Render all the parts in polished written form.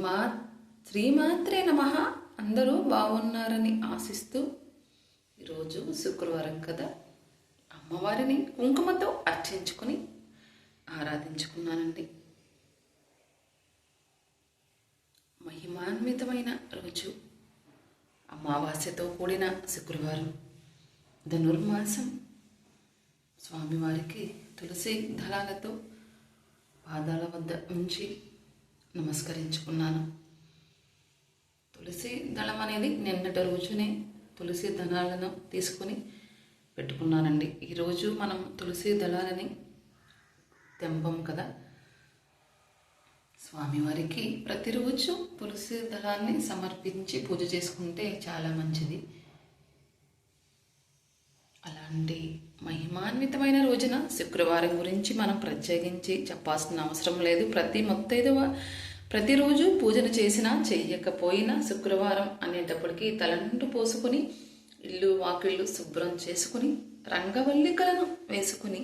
శ్రీమాత్రే నమః. అందరూ బాగున్నారని ఆశిస్తూ ఈరోజు శుక్రవారం కదా, అమ్మవారిని కుంకుమతో అర్చించుకొని ఆరాధించుకున్నానండి. మహిమాన్వితమైన రోజు, అమావాస్యతో కూడిన శుక్రవారం, ధనుర్మాసం. స్వామివారికి తులసి దళాలతో పాదాల వద్ద ఉంచి నమస్కరించుకున్నాను. తులసి దళం అనేది నిన్నటి రోజునే తులసి దళాలను తీసుకుని పెట్టుకున్నానండి. ఈరోజు మనం తులసి దళాలని తెంపం కదా, స్వామివారికి ప్రతిరోజు తులసి దళాన్ని సమర్పించి పూజ చేసుకుంటే చాలా మంచిది. అలాంటి మహిమాన్వితమైన రోజున శుక్రవారం గురించి మనం ప్రత్యేకించి చెప్పాల్సిన అవసరం లేదు. ప్రతి ముత్తైదువ ప్రతిరోజు పూజను చేసినా చెయ్యకపోయినా శుక్రవారం అనేటప్పటికీ తలంటు పోసుకొని ఇల్లు వాకిళ్ళు శుభ్రం చేసుకుని రంగవల్లికలను వేసుకుని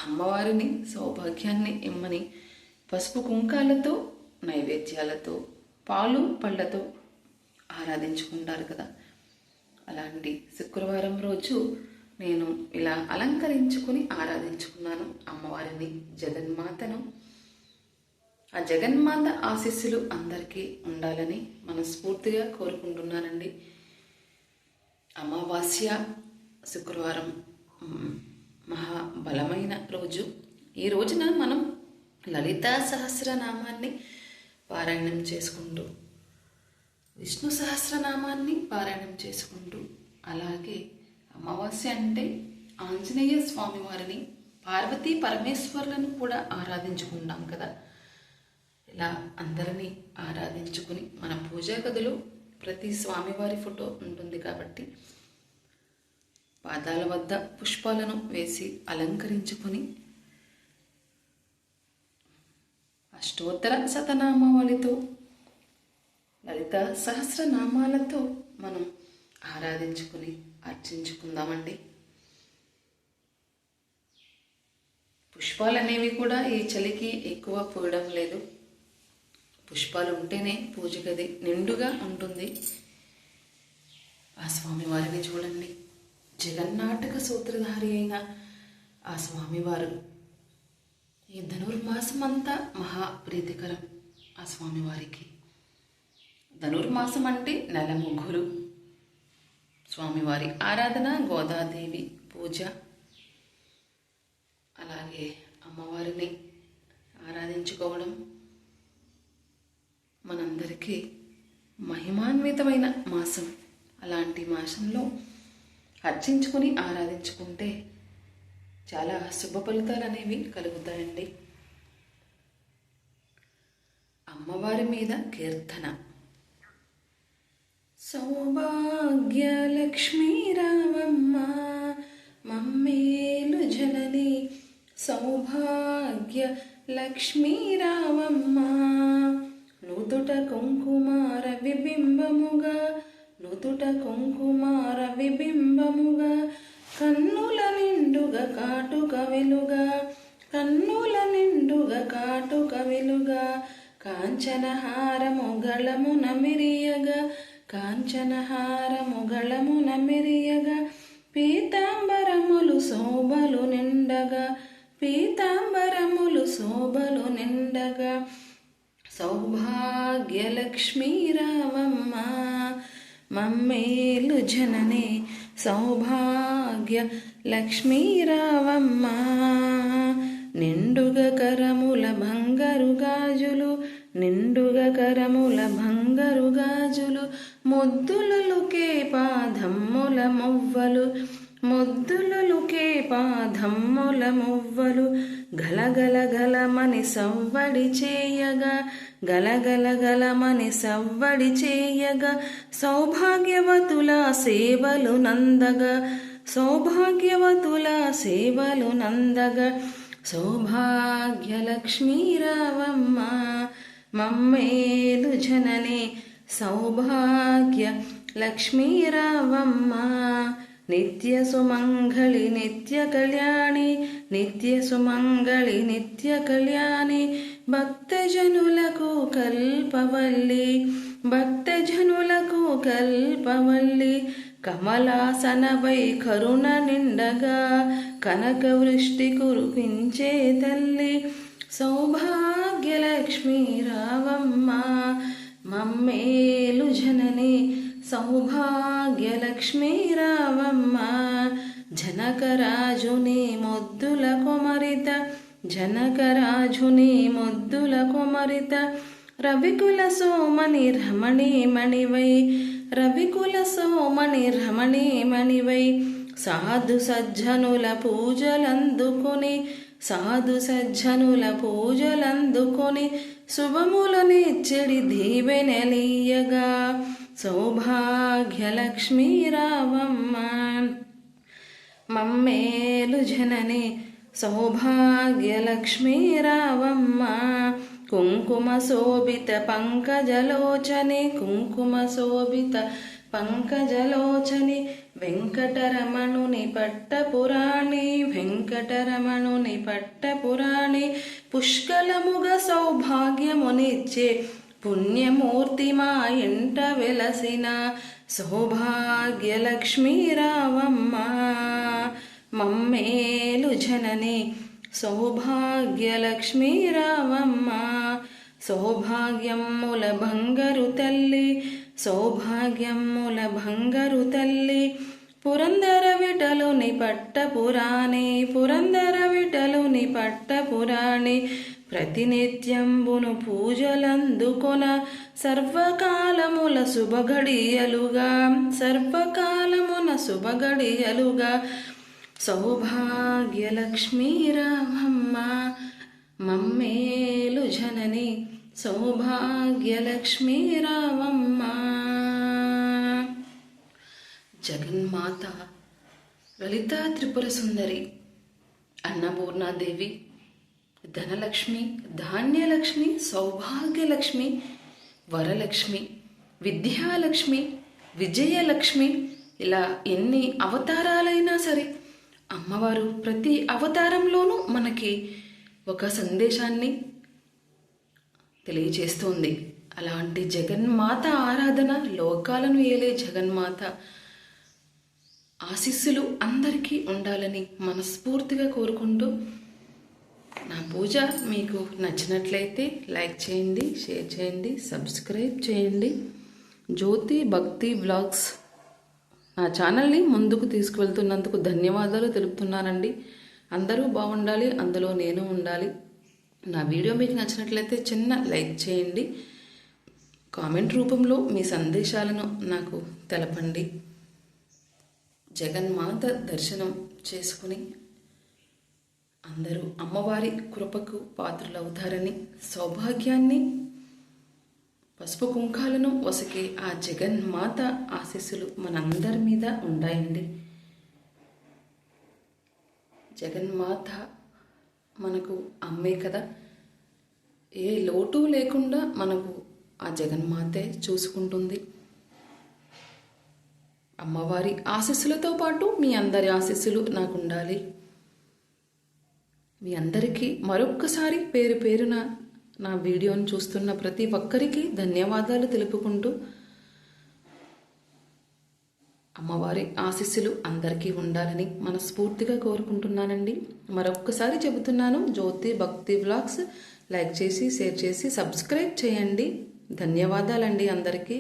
అమ్మవారిని సౌభాగ్యాన్ని ఇమ్మని పసుపు కుంకాలతో నైవేద్యాలతో పాలు పళ్ళతో ఆరాధించుకుంటారు కదా. అలాంటి శుక్రవారం రోజు నేను ఇలా అలంకరించుకుని ఆరాధించుకున్నాను అమ్మవారిని, జగన్మాతను. ఆ జగన్మాత ఆశీస్సులు అందరికీ ఉండాలని మనస్ఫూర్తిగా కోరుకుంటున్నానండి. అమావాస్య శుక్రవారం మహాబలమైన రోజు. ఈ రోజున మనం లలితా సహస్రనామాన్ని పారాయణం చేసుకుంటూ, విష్ణు సహస్రనామాన్ని పారాయణం చేసుకుంటూ, అలాగే అమావాస్య అంటే ఆంజనేయ స్వామి వారిని, పార్వతీ పరమేశ్వరులను కూడా ఆరాధించుకుంటాం కదా. ఇలా అందరినీ ఆరాధించుకుని మన పూజా గదిలో ప్రతి స్వామివారి ఫోటో ఉంటుంది కాబట్టి పాదాల వద్ద పుష్పాలను వేసి అలంకరించుకొని అష్టోత్తర శతనామావళితో లలిత సహస్రనామాలతో మనం ఆరాధించుకుని అర్చించుకుందామండి. పుష్పాలు అనేవి కూడా ఈ చలికి ఎక్కువ పూయడం లేదు. పుష్పాలు ఉంటేనే పూజ గది నిండుగా ఉంటుంది. ఆ స్వామివారిని చూడండి, జగన్నాటక సూత్రధారి అయిన ఆ స్వామివారు ఈ ధనుర్మాసం అంతా మహాప్రీతికరం. ఆ స్వామివారికి ధనుర్మాసం అంటే నెల ముగ్గురు. స్వామివారి ఆరాధన, గోదాదేవి పూజ, అలాగే అమ్మవారిని ఆరాధించుకోవడం మనందరికీ మహిమాన్వితమైన మాసం. అలాంటి మాసంలో అర్చించుకొని ఆరాధించుకుంటే చాలా శుభ ఫలితాలు అనేవి కలుగుతాయండి. అమ్మవారి మీద కీర్తన. సౌభాగ్యలక్ష్మీ రావమ్మ మమ్మేలు జనని, సౌభాగ్య లక్ష్మీ రావమ్మ నుదుట కుంకుమార విబింబముగా, నుదుట కుంకుమార విబింబముగా, కన్నుల నిండుగా కాటుక వెలుగా, కన్నుల నిండుగా కాటుక వెలుగా, కాంచనహారము గళమున మెరియగా, కాంచనహారము గళమున మెరియగా, పీతాంబరములు శోభలు నిండగా, పీతాంబరములు శోభలు నిండగా, సౌభాగ్యలక్ష్మీ రావమ్మ మమ్మేలు జననే, సౌభాగ్య లక్ష్మీ రావమ్మ. నిండుగ కరముల బంగారు గాజులు, నిండుగ కరముల బంగారు గాజులు, ముద్దులలుకే పాదమ్ముల మువ్వలు, ముద్దులలుకే పాదమ్ముల మువ్వలు, గలగల గలమని సవ్వడి చేయగా, గలగల గలమని సవ్వడి చేయగా, సౌభాగ్యవతుల సేవలు నందగా, సౌభాగ్యవతుల సేవలు నందగా, సౌభాగ్యలక్ష్మీ రావమ్మ మమ్మేలు జననే, సౌభాగ్య లక్ష్మీ రావమ్మ. నిత్య సుమంగళి నిత్య కళ్యాణి, నిత్య సుమంగళి నిత్య కళ్యాణి, భక్తజనులకు కల్పవల్లి భక్తజనులకు కల్పవల్లి కమలాసనపై కరుణ నిండగా కనక వృష్టి కురిపించే తల్లి సౌభాగ్యలక్ష్మీ రావమ్మ మమ్మేలు జనని సౌభాగ్యలక్ష్మీ రావమ్మ జనకరాజుని మొద్దుల కొమరిత జనకరాజుని మొద్దుల కొమరిత రవికుల సోమని రమణీమణివై రవికుల సోమని రమణీమణివై సాధు సజ్జనుల పూజలందుకొని సాధు సజ్జనుల పూజలందుకొని శుభములనిచ్చెడి దీవెనలీయగా సౌభాగ్యలక్ష్మీ రావమ్మ మమ్మేలు జనని సౌభాగ్యలక్ష్మీ రావమ్మ కుంకుమ శోభిత పంకజలోచని కుంకుమ శోభిత పంకజలోచని వెంకటరమణుని పట్టపురాణి వెంకటరమణుని పట్టపురాణి పుష్కలముగ సౌభాగ్యమునిచ్చే పుణ్యమూర్తి మా ఇంట వెలసిన సౌభాగ్యలక్ష్మీ రావమ్మ మమ్మేలు జనని సౌభాగ్యలక్ష్మీ రావమ్మ సౌభాగ్యముల బంగారు తల్లి సౌభాగ్యముల బంగారు తల్లి పురందర విఠలుని పట్టపురాణి పురందర విఠలుని పట్టపురాణి ప్రతినిత్యంబును పూజలందుకొన సర్వకాలముల శుభగడియలుగా సర్వకాలమున శుభగడియలుగా సౌభాగ్యలక్ష్మీ రావమ్మ మమ్మేలు జనని సౌభాగ్యలక్ష్మీ రావమ్మ జగన్మాత లలితా త్రిపుర సుందరి అన్నపూర్ణాదేవి ధనలక్ష్మి ధాన్యలక్ష్మి సౌభాగ్యలక్ష్మి వరలక్ష్మి విద్యాలక్ష్మి విజయలక్ష్మి ఇలా ఎన్ని అవతారాలైనా సరే అమ్మవారు ప్రతి అవతారంలోనూ మనకి ఒక సందేశాన్ని తెలియజేస్తుంది. అలాంటి జగన్మాత ఆరాధన లోకాలను ఏలే జగన్మాత ఆశీస్సులు అందరికీ ఉండాలని మనస్ఫూర్తిగా కోరుకుంటూ నా పూజ మీకు నచ్చినట్లయితే లైక్ చేయండి, షేర్ చేయండి, సబ్స్క్రైబ్ చేయండి. జ్యోతి భక్తి వ్లాగ్స్ నా ఛానల్ని ముందుకు తీసుకువెళ్తున్నందుకు ధన్యవాదాలు తెలుపుతున్నానండి. అందరూ బాగుండాలి, అందులో నేను ఉండాలి. నా వీడియో మీకు నచ్చినట్లయితే చిన్న లైక్ చేయండి, కామెంట్ రూపంలో మీ సందేశాలను నాకు తెలపండి. జగన్మాత దర్శనం చేసుకుని అందరూ అమ్మవారి కృపకు పాత్రలవుతారని, సౌభాగ్యాన్ని పసుపు కుంకాలను వసకే ఆ జగన్మాత ఆశీస్సులు మనందరి మీద ఉండాయండి. జగన్మాత మనకు అమ్మే కదా, ఏ లోటు లేకుండా మనకు ఆ జగన్మాతే చూసుకుంటుంది. అమ్మవారి ఆశీస్సులతో పాటు మీ అందరి ఆశీస్సులు నాకు ఉండాలి. మీ అందరికీ మరొక్కసారి పేరు పేరున నా వీడియోను చూస్తున్న ప్రతి ఒక్కరికి ధన్యవాదాలు తెలుపుకుంటూ అమ్మవారి ఆశీస్సులు అందరికీ ఉండాలని మనస్ఫూర్తిగా కోరుకుంటున్నానండి. మరొక్కసారి చెబుతున్నాను, జ్యోతి భక్తి వ్లాగ్స్ లైక్ చేసి, షేర్ చేసి, సబ్స్క్రైబ్ చేయండి. ధన్యవాదాలండి అందరికీ.